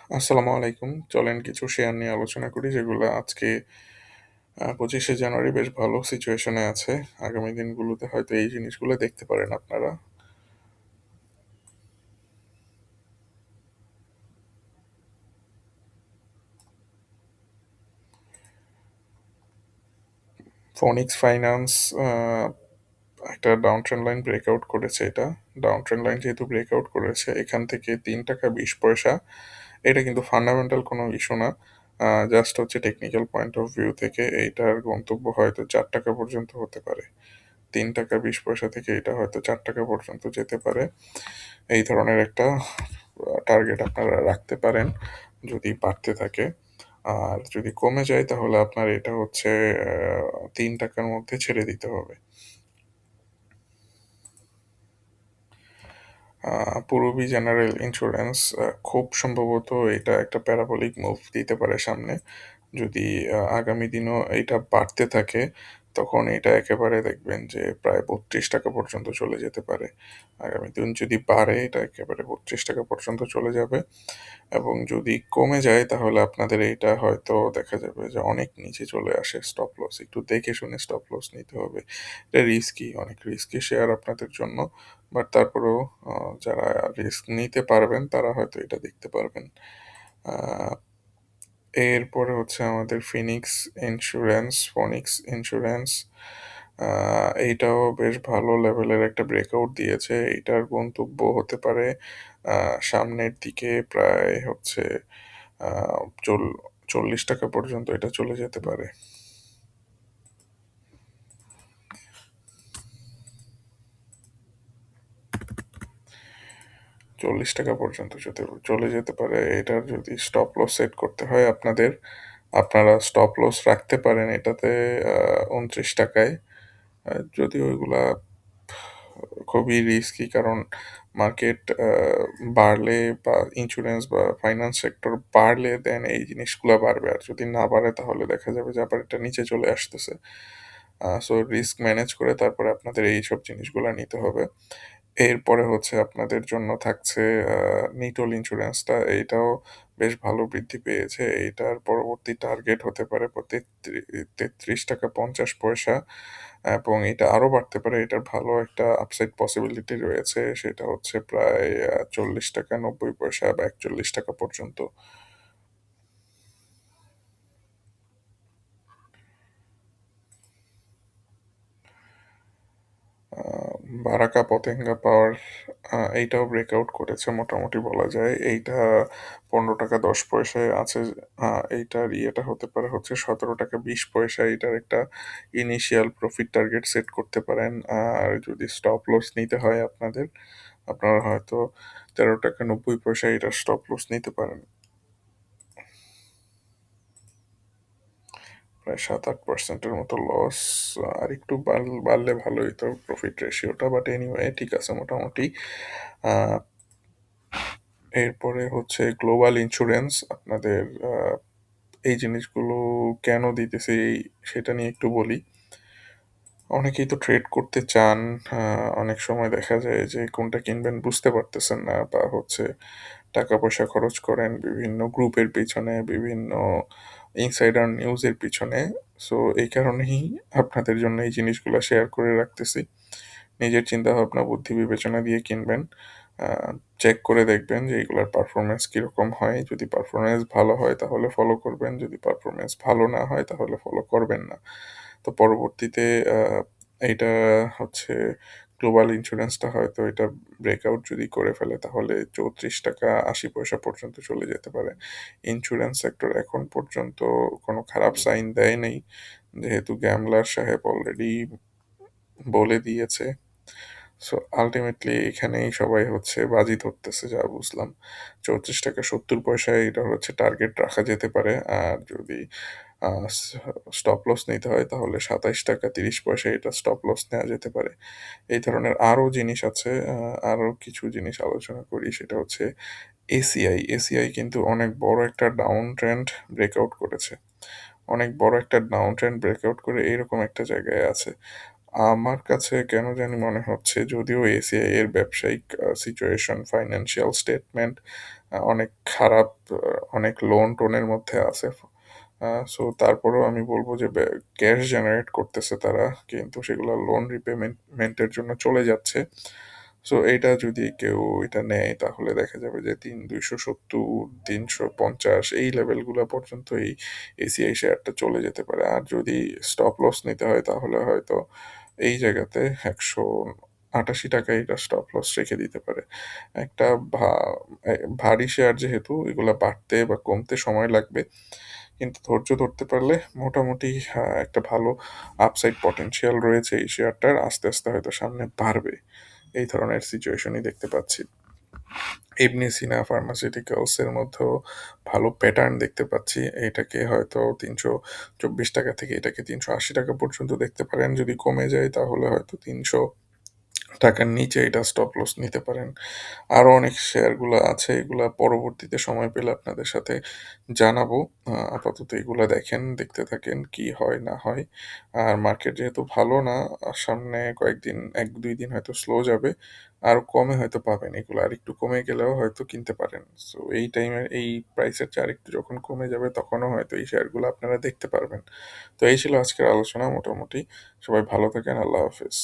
আসসালামু আলাইকুম। চলেন কিছু শেয়ার নিয়ে আলোচনা করি যেগুলো আজকে ২৫শে জানুয়ারি বেশ ভালো সিচুয়েশনে আছে। আগামী দিনগুলোতে হয়তো এই জিনিসগুলো দেখতে পারেন আপনারা। ফোনিক্স ফাইন্যান্স আ একটা ডাউন ট্রেন্ড লাইন ব্রেকআউট করেছে এটা। ডাউন ট্রেন্ড লাইন যেহেতু ব্রেকআউট করেছে এখান থেকে ৳৩.২০ এটা কিন্তু ফান্ডামেন্টাল কোনো ইস্যু না। জাস্ট হচ্ছে টেকনিক্যাল পয়েন্ট অফ ভিউ থেকে এইটার গন্তব্য হয়তো ৳৪ পর্যন্ত হতে পারে। ৳৩.২০ থেকে এটা হয়তো ৳৪ পর্যন্ত যেতে পারে। এই ধরনের একটা টার্গেট আপনারা রাখতে পারেন যদি বাড়তে থাকে। আর যদি কমে যায় তাহলে আপনার এটা হচ্ছে ৳৩ র মধ্যে ছেড়ে দিতে হবে। পূরবী জেনারেল ইন্স্যুরেন্স খুব সম্ভবত এটা একটা প্যারাবোলিক মুভ দিতে পারে সামনে। যদি আগামী দিনও এইটা বাড়তে থাকে, তখন এটা একেবারে দেখবেন যে প্রায় ৳৩২ পর্যন্ত চলে যেতে পারে। আগামী দিন যদি বাড়ে এটা একেবারে ৳৩২ পর্যন্ত চলে যাবে এবং যদি কমে যায় তাহলে আপনাদের এইটা হয়তো দেখা যাবে যে অনেক নিচে চলে আসে স্টপ লস। একটু দেখে শুনে স্টপ লস নিতে হবে। এটা রিস্কি, অনেক রিস্কি শেয়ার আপনাদের জন্য। বাট তারপরেও আ যারা রিস্ক নিতে পারবেন তারা হয়তো এটা দেখতে পারবেন। আ এরপরে হচ্ছে আমাদের ফোনিক্স ইন্সুরেন্স। আ এইটাও বেশ ভালো লেভেলের একটা ব্রেকআউট দিয়েছে। এইটার গন্তব্য হতে পারে আ সামনের দিকে প্রায় হচ্ছে আ চল ৳৪০ পর্যন্ত এটা চলে যেতে পারে। ৳৪০ পর্যন্ত চলে যেতে পারে। এটার যদি স্টপ লস সেট করতে হয় আপনাদের, আপনারা স্টপ লস রাখতে পারেন এটাতে আ ৳২৯ য়। যদিও এগুলা খুবই রিস্কি কারণ মার্কেট বাড়লে বা ইন্স্যুরেন্স বা ফাইন্যান্স সেক্টর বাড়লে দেন এই জিনিসগুলা বাড়বে। আর যদি না বাড়ে তাহলে দেখা যাবে যে আবার এটা নিচে চলে আসতেছে। সো রিস্ক ম্যানেজ করে তারপরে আপনাদের এইসব জিনিসগুলা নিতে হবে। এরপরে হচ্ছে আপনাদের জন্য থাকছে আ নিটোল ইন্সুরেন্সটা। এইটাও বেশ ভালো বৃদ্ধি পেয়েছে। এইটার পরবর্তী টার্গেট হতে পারে ৳৩৩.৫০ এবং এটা আরো বাড়তে পারে। এটার ভালো একটা আপসাইড পসিবিলিটি রয়েছে। সেটা হচ্ছে প্রায় ৳৪০.৯০ বা ৳৪১ পর্যন্ত। আ বারাকা পতেঙ্গা পাওয়ার এইটাও ব্রেকআউট করেছে মোটামুটি বলা যায়। এইটা ৳১৫.১০ য় আছে। আ এইটার ইয়েটা হতে পারে হচ্ছে ৳১৭.২০। এইটার একটা ইনিশিয়াল প্রফিট টার্গেট সেট করতে পারেন। আর যদি স্টপ লস নিতে হয় আপনাদের, আপনারা হয়তো ৳১৩.৯০ এটার স্টপ লস নিতে পারেন। প্রায় ৭-৮% এর মতো লস। আরেকটু বাড়লে ভালো হইতো প্রফিট রেশিওটা। বাট এনিওয়ে ঠিক আছে মোটামুটি। আ এরপরে হচ্ছে গ্লোবাল ইন্স্যুরেন্স আপনাদের আ এই জিনিসগুলো কেন দিতেছি সেটা নিয়ে একটু বলি। অনেকেই তো ট্রেড করতে চান। আ অনেক সময় দেখা যায় যে কোনটা কিনবেন বুঝতে পারতেছেন না বা হচ্ছে টাকা-পয়সা খরচ করেন বিভিন্ন গ্রুপের পিছনে, বিভিন্ন ইনসাইডার নিউজের পিছনে। সো এই কারণেই আপনাদের জন্য এই জিনিসগুলা শেয়ার করে রাখতেছি। নিজের চিন্তাভাবনা, বুদ্ধি বিবেচনা দিয়ে কিনবেন। আ চেক করে দেখবেন যে এগুলার পারফরম্যান্স কিরকম হয়। যদি পারফরম্যান্স ভালো হয় তাহলে ফলো করবেন। যদি পারফরম্যান্স ভালো না হয় তাহলে ফলো করবেন না। তো পরবর্তীতে আ এইটা হচ্ছে গ্লোবাল ইন্স্যুরেন্সটা হয়তো এটা ব্রেকআউট যদি করে ফেলে তাহলে ৳৩৪.৮০ পর্যন্ত চলে যেতে পারে। ইন্স্যুরেন্স সেক্টর এখন পর্যন্ত কোনো খারাপ সাইন দেয় নাই। যেহেতু গ্যামলার সাহেব অলরেডি বলে দিয়েছে। সো আল্টিমেটলি এখানেই সবাই হচ্ছে বাজি ধরতেছে যা বুঝলাম। ৳৩৪.৭০ এটা হচ্ছে টার্গেট রাখা যেতে পারে। আর যদি আ স স্টপ লস নিতে হয় তাহলে ৳২৭.৩০ এটা স্টপ লস নেওয়া যেতে পারে। এই ধরনের আরো জিনিস আছে। আরো কিছু জিনিস আলোচনা করি সেটা হচ্ছে এসিআই। এসিআই কিন্তু অনেক বড় একটা ডাউন ট্রেন্ড ব্রেকআউট করেছে। অনেক বড় একটা ডাউন ট্রেন্ড ব্রেকআউট করে এরকম একটা জায়গায় আছে। আমার কাছে কেন জানি মনে হচ্ছে যদিও এসিআই এর ব্যবসায়িক সিচুয়েশন, ফাইন্যান্সিয়াল স্টেটমেন্ট অনেক খারাপ, অনেক লোন-টোনের মধ্যে আছে। সো তারপরেও আমি বলব যে ক্যাশ জেনারেট করতেছে তারা, কিন্তু সেগুলা লোন রিপেমেন্টের জন্য চলে যাচ্ছে। সো এইটা যদি কেউ এটা নেয় তাহলে দেখা যাবে যে ২৭০, ৩৫০ এই লেভেলগুলা পর্যন্ত এই এসিআই শেয়ারটা চলে যেতে পারে। আর যদি স্টপ লস নিতে হয় তাহলে হয়তো এই জায়গাতে ৳১৮৮ এটা স্টপ লস রেখে দিতে পারে। একটা ভা ভারী শেয়ার যেহেতু এগুলা বাড়তে বা কমতে সময় লাগবে। কিন্তু ধৈর্য ধরতে পারলে মোটামুটি একটা ভালো আপসাইড পটেনশিয়াল রয়েছে এই শেয়ারটার। আস্তে, আস্তে হয়তো সামনে বাড়বে। এই ধরনের সিচুয়েশনই দেখতে পাচ্ছি। ইবনে সিনা ফার্মাসিউটিক্যালস এর মধ্যেও ভালো প্যাটার্ন দেখতে পাচ্ছি। এটাকে হয়তো ৳৩২৪ থেকে এটাকে ৳৩৮০ পর্যন্ত দেখতে পারেন। যদি কমে যায় তাহলে হয়তো ৳৩০০ নিচে এটা স্টপ লস নিতে পারেন। আরো অনেক শেয়ারগুলা আছে, এগুলা পরবর্তীতে সময় পেলে আপনাদের সাথে জানাবো। আপাতত এগুলা দেখেন, দেখতে থাকেন কি হয় না হয়। আর মার্কেট যেহেতু ভালো না, সামনে কয়েকদিন ১-২ দিন হয়তো স্লো যাবে। আরো কমে হয়তো পাবেন এগুলো। আরেকটু কমে গেলেও হয়তো কিনতে পারেন। সো এই টাইমে এই প্রাইসের চেয়ে আরেকটু যখন কমে যাবে তখনও হয়তো এই শেয়ারগুলো আপনারা দেখতে পারবেন। তো এই ছিল আজকের আলোচনা মোটামুটি। সবাই ভালো থাকেন। আল্লাহ হাফেজ।